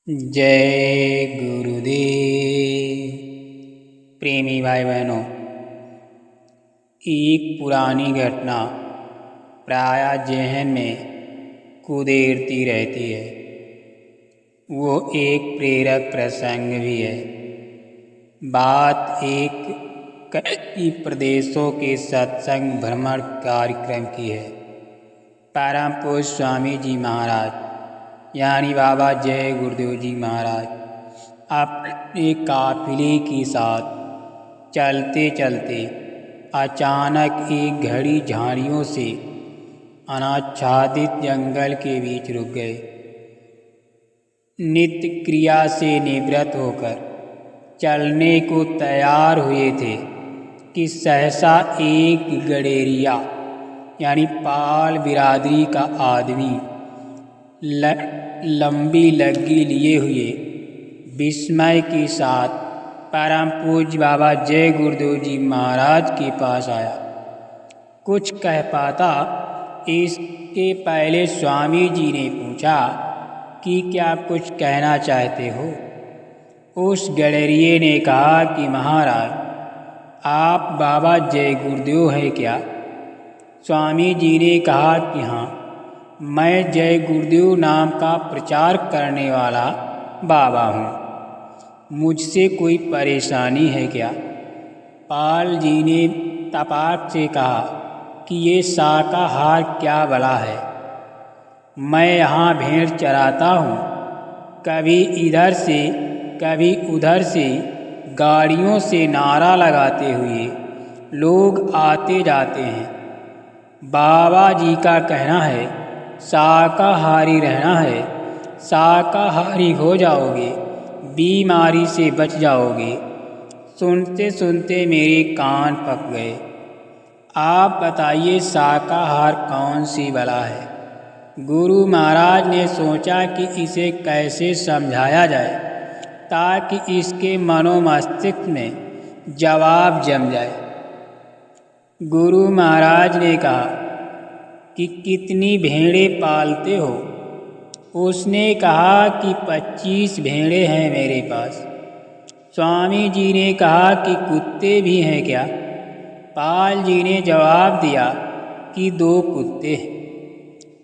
जय गुरुदेव। प्रेमी भाई बहनों, एक पुरानी घटना प्रायः जहन में कुदेरती रहती है। वो एक प्रेरक प्रसंग भी है। बात एक कई प्रदेशों के सत्संग भ्रमण कार्यक्रम की है। परम पूज्य स्वामी जी महाराज यानी बाबा जय गुरुदेव जी महाराज अपने काफिले के साथ चलते चलते अचानक एक घड़ी झाड़ियों से अनाच्छादित जंगल के बीच रुक गए। नित्य क्रिया से निवृत्त होकर चलने को तैयार हुए थे कि सहसा एक गडेरिया यानी पाल बिरादरी का आदमी लंबी लग्गी लिए हुए विस्मय के साथ परम पूज्य बाबा जय गुरुदेव जी महाराज के पास आया। कुछ कह पाता इसके पहले स्वामी जी ने पूछा कि क्या कुछ कहना चाहते हो। उस गडरिये ने कहा कि महाराज, आप बाबा जय गुरुदेव हैं क्या? स्वामी जी ने कहा कि हाँ, मैं जय गुरुदेव नाम का प्रचार करने वाला बाबा हूँ। मुझसे कोई परेशानी है क्या? पाल जी ने तपाक से कहा कि ये शाकाहार क्या भला है। मैं यहाँ भेड़ चराता हूँ। कभी इधर से कभी उधर से गाड़ियों से नारा लगाते हुए लोग आते जाते हैं। बाबा जी का कहना है शाकाहारी रहना है, शाकाहारी हो जाओगे, बीमारी से बच जाओगे। सुनते सुनते मेरे कान पक गए। आप बताइए शाकाहार कौन सी भला है? गुरु महाराज ने सोचा कि इसे कैसे समझाया जाए ताकि इसके मनोमस्तिष्क में जवाब जम जाए। गुरु महाराज ने कहा कि कितनी भेड़ें पालते हो? उसने कहा कि 25 भेड़ें हैं मेरे पास। स्वामी जी ने कहा कि कुत्ते भी हैं क्या? पाल जी ने जवाब दिया कि 2 कुत्ते हैं।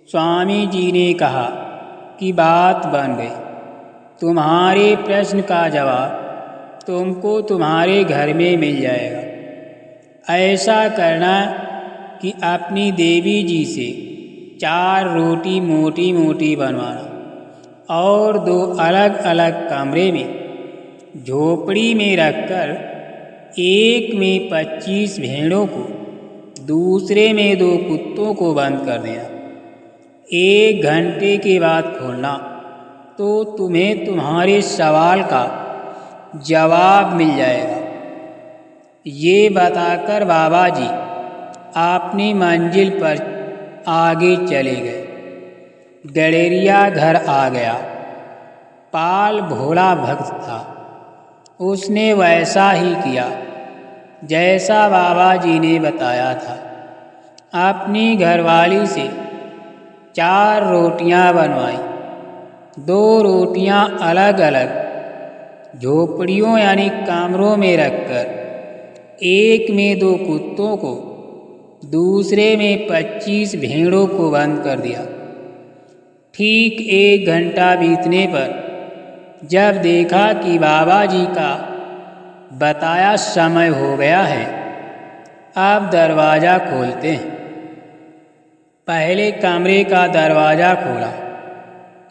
स्वामी जी ने कहा कि बात बन गई। तुम्हारे प्रश्न का जवाब तुमको तुम्हारे घर में मिल जाएगा। ऐसा करना कि अपनी देवी जी से 4 रोटी मोटी मोटी बनवाना और 2 अलग अलग कमरे में झोपड़ी में रखकर एक में 25 भेड़ों को, दूसरे में 2 कुत्तों को बंद कर देना। 1 घंटे के बाद खोलना तो तुम्हें तुम्हारे सवाल का जवाब मिल जाएगा। ये बताकर बाबा जी अपनी मंजिल पर आगे चले गए। गडेरिया घर आ गया। पाल भोला भक्त था। उसने वैसा ही किया जैसा बाबा जी ने बताया था। अपनी घरवाली से 4 रोटियां बनवाई। 2 रोटियां अलग अलग झोपड़ियों यानी कमरों में रखकर एक में 2 कुत्तों को, दूसरे में 25 भेड़ों को बंद कर दिया। ठीक 1 घंटा बीतने पर जब देखा कि बाबा जी का बताया समय हो गया है, अब दरवाज़ा खोलते हैं। पहले कमरे का दरवाज़ा खोला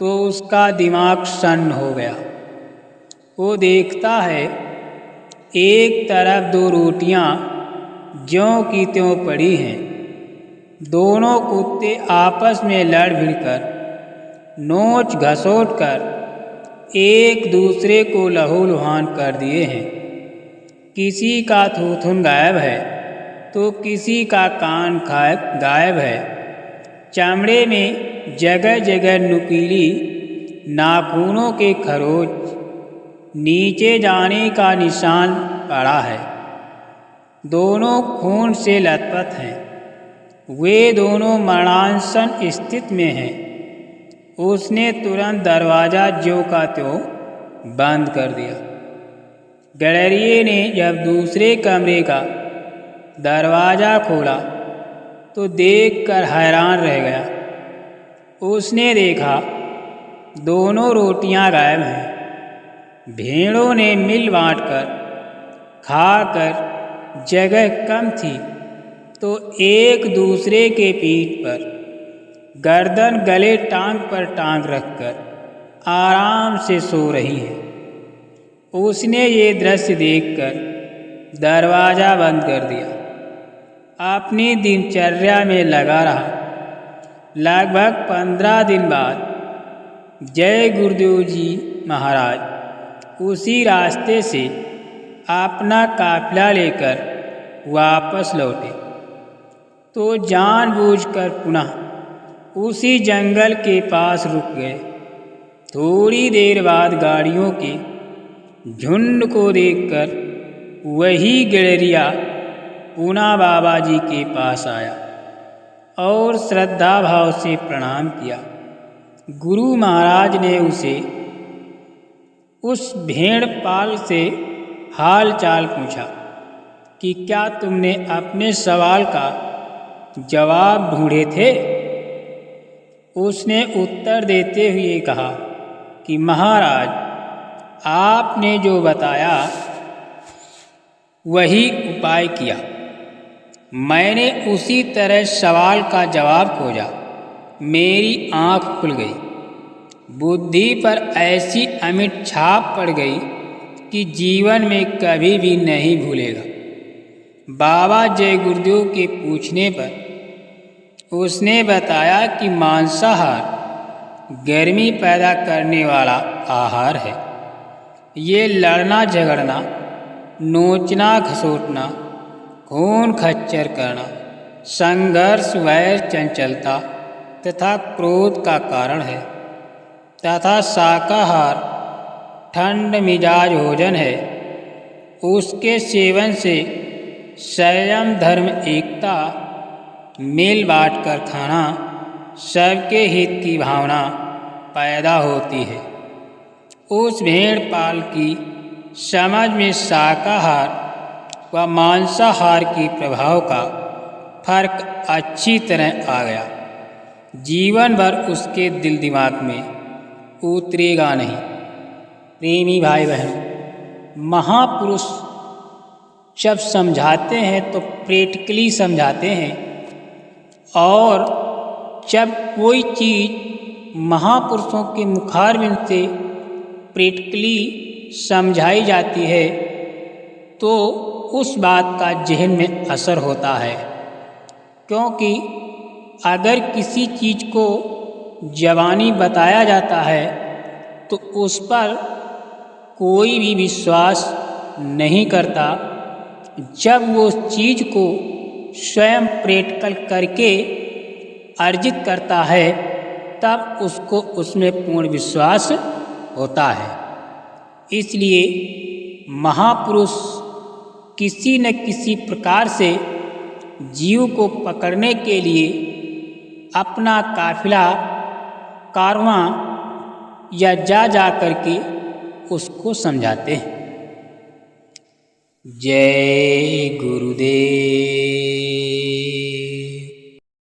तो उसका दिमाग सन्न हो गया। वो देखता है एक तरफ 2 रोटियां ज्यों की त्यों पड़ी हैं। दोनों कुत्ते आपस में लड़ भिड़कर, नोच घसोट कर एक दूसरे को लहूलुहान कर दिए हैं। किसी का थूथुन गायब है तो किसी का कान गायब है। चमड़े में जगह जगह नुकीली नाखूनों के खरोच, नीचे जाने का निशान पड़ा है। दोनों खून से लथपथ हैं। वे दोनों मरणासन स्थिति में हैं। उसने तुरंत दरवाज़ा ज्यों का त्यों बंद कर दिया। गडरिये ने जब दूसरे कमरे का दरवाज़ा खोला तो देखकर हैरान रह गया। उसने देखा दोनों रोटियां गायब हैं। भेड़ों ने मिल बाँट कर खाकर जगह कम थी तो एक दूसरे के पीठ पर गर्दन गले टांग पर टांग रखकर आराम से सो रही हैं। उसने ये दृश्य देखकर दरवाज़ा बंद कर दिया। अपनी दिनचर्या में लगा रहा। लगभग 15 दिन बाद जय गुरुदेव जी महाराज उसी रास्ते से अपना काफिला लेकर वापस लौटे तो जानबूझकर पुनः उसी जंगल के पास रुक गए। थोड़ी देर बाद गाड़ियों के झुंड को देखकर वही गडरिया पुनः बाबा जी के पास आया और श्रद्धा भाव से प्रणाम किया। गुरु महाराज ने उसे उस भेड़ पाल से हाल चाल पूछा कि क्या तुमने अपने सवाल का जवाब ढूंढे थे? उसने उत्तर देते हुए कहा कि महाराज, आपने जो बताया वही उपाय किया। मैंने उसी तरह सवाल का जवाब खोजा। मेरी आँख खुल गई। बुद्धि पर ऐसी अमिट छाप पड़ गई कि जीवन में कभी भी नहीं भूलेगा। बाबा जय गुरुदेव के पूछने पर उसने बताया कि मांसाहार गर्मी पैदा करने वाला आहार है। ये लड़ना झगड़ना, नोचना घसोटना, खून खच्चर करना, संघर्ष, वैर, चंचलता तथा क्रोध का कारण है तथा शाकाहार ठंड मिजाज भोजन है। उसके सेवन से संयम, धर्म, एकता, मिल बाँट कर खाना, सबके हित की भावना पैदा होती है। उस भेड़ पाल की समझ में शाकाहार व मांसाहार के प्रभाव का फर्क अच्छी तरह आ गया। जीवन भर उसके दिल दिमाग में उतरेगा नहीं। प्रेमी भाई बहनों, महापुरुष जब समझाते हैं तो प्रैक्टिकली समझाते हैं, और जब कोई चीज़ महापुरुषों के मुखारबिंद से प्रैक्टिकली समझाई जाती है तो उस बात का जहन में असर होता है। क्योंकि अगर किसी चीज़ को ज़बानी बताया जाता है तो उस पर कोई भी विश्वास नहीं करता। जब वो उस चीज़ को स्वयं प्रैक्टिकल करके अर्जित करता है तब उसको उसमें पूर्ण विश्वास होता है। इसलिए महापुरुष किसी न किसी प्रकार से जीव को पकड़ने के लिए अपना काफिला कारवां या जा करके उसको समझाते हैं। जय गुरुदेव।